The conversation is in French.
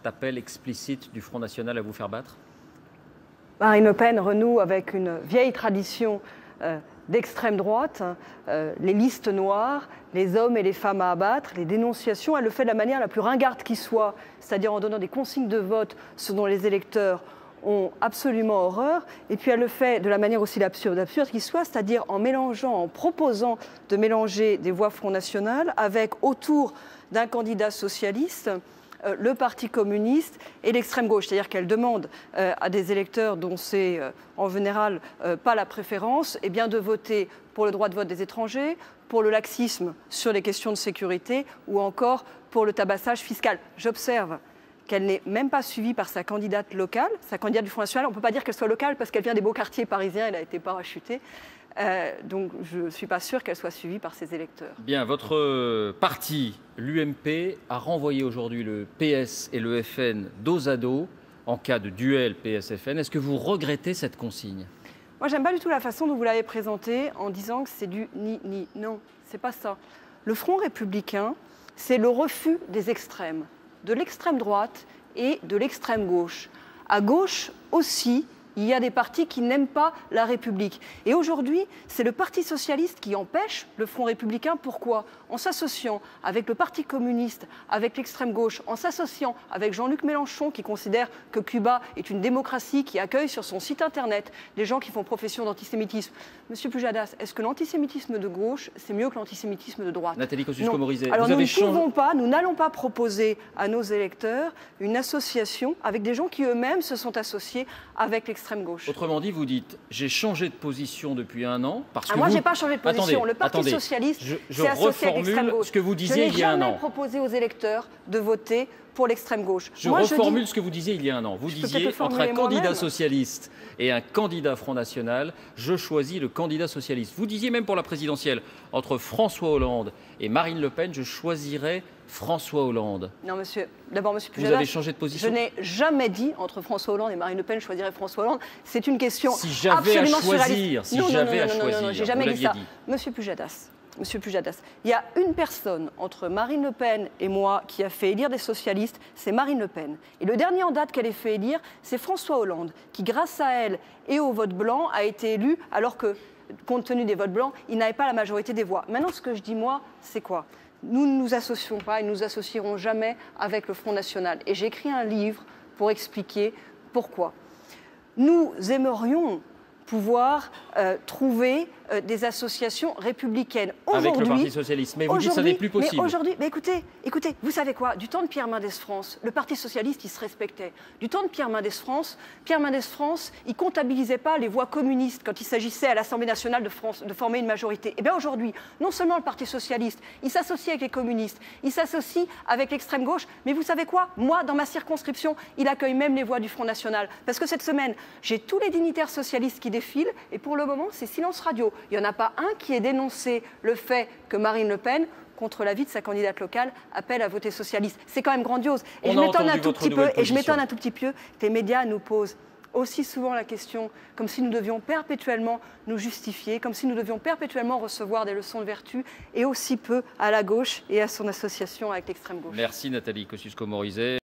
cet appel explicite du Front National à vous faire battre? Marine Le Pen renoue avec une vieille tradition d'extrême droite, les listes noires, les hommes et les femmes à abattre, les dénonciations. Elle le fait de la manière la plus ringarde qui soit, c'est-à-dire en donnant des consignes de vote, ce dont les électeurs ont absolument horreur. Et puis elle le fait de la manière aussi absurde qui soit, c'est-à-dire en mélangeant, en proposant de mélanger des voix Front National avec autour d'un candidat socialiste le Parti communiste et l'extrême gauche. C'est-à-dire qu'elle demande à des électeurs dont c'est en général pas la préférence, eh bien de voter pour le droit de vote des étrangers, pour le laxisme sur les questions de sécurité ou encore pour le tabassage fiscal. J'observe qu'elle n'est même pas suivie par sa candidate locale, sa candidate du Front National. On ne peut pas dire qu'elle soit locale parce qu'elle vient des beaux quartiers parisiens, elle a été parachutée. Donc je ne suis pas sûre qu'elle soit suivie par ses électeurs. Bien, votre parti, l'UMP, a renvoyé aujourd'hui le PS et le FN dos à dos en cas de duel PS-FN. Est-ce que vous regrettez cette consigne? Moi, j'aime pas du tout la façon dont vous l'avez présenté en disant que c'est du ni-ni. Non, c'est pas ça. Le Front républicain, c'est le refus des extrêmes, de l'extrême droite et de l'extrême gauche. À gauche aussi, il y a des partis qui n'aiment pas la République. Et aujourd'hui, c'est le Parti socialiste qui empêche le Front républicain. Pourquoi? En s'associant avec le Parti communiste, avec l'extrême gauche, en s'associant avec Jean-Luc Mélenchon qui considère que Cuba est une démocratie, qui accueille sur son site internet des gens qui font profession d'antisémitisme. Monsieur Pujadas, est-ce que l'antisémitisme de gauche, c'est mieux que l'antisémitisme de droite? Nathalie Kosciusko-Morizet, alors nous n'allons pas proposer à nos électeurs une association avec des gens qui eux-mêmes se sont associés avec l'extrême gauche. Autrement dit, vous dites, j'ai changé de position depuis un an parce que moi, j'ai pas changé de position. Le Parti socialiste s'est associé avec l'extrême gauche. Ce que vous disiez il y a un an. Je n'ai jamais proposé aux électeurs de voter pour l'extrême gauche. Je reformule ce que vous disiez il y a un an. Vous disiez, entre un candidat socialiste et un candidat Front National, je choisis le candidat socialiste. Vous disiez même pour la présidentielle, entre François Hollande et Marine Le Pen, je choisirais François Hollande. Non, monsieur. D'abord, monsieur Pujadas, vous avez changé de position. Je n'ai jamais dit entre François Hollande et Marine Le Pen, je choisirais François Hollande. C'est une question si j'avais à choisir, non, j'ai jamais dit ça. Monsieur Pujadas, il y a une personne entre Marine Le Pen et moi qui a fait élire des socialistes, c'est Marine Le Pen. Et le dernier en date qu'elle ait fait élire, c'est François Hollande, qui grâce à elle et au vote blanc a été élu, alors que, compte tenu des votes blancs, il n'avait pas la majorité des voix. Maintenant, ce que je dis, moi, c'est quoi? Nous ne nous associons pas et nous associerons jamais avec le Front National. Et j'ai écrit un livre pour expliquer pourquoi. Nous aimerions pouvoir trouver des associations républicaines. Avec le Parti socialiste, mais vous dites que ça n'est plus possible. Mais aujourd'hui, écoutez, vous savez quoi? Du temps de Pierre Mendès France, le Parti socialiste, il se respectait. Du temps de Pierre Mendès France, il comptabilisait pas les voix communistes quand il s'agissait à l'Assemblée nationale de former une majorité. Et bien aujourd'hui, non seulement le Parti socialiste, il s'associe avec les communistes, il s'associe avec l'extrême gauche, mais vous savez quoi? Moi, dans ma circonscription, il accueille même les voix du Front National. Parce que cette semaine, j'ai tous les dignitaires socialistes qui défilent, et pour le moment, c'est silence radio. Il n'y en a pas un qui ait dénoncé le fait que Marine Le Pen, contre l'avis de sa candidate locale, appelle à voter socialiste. C'est quand même grandiose. Et je m'étonne un tout petit peu, que les médias nous posent aussi souvent la question, comme si nous devions perpétuellement nous justifier, comme si nous devions perpétuellement recevoir des leçons de vertu, et aussi peu à la gauche et à son association avec l'extrême gauche. Merci Nathalie Kosciusko-Morizet.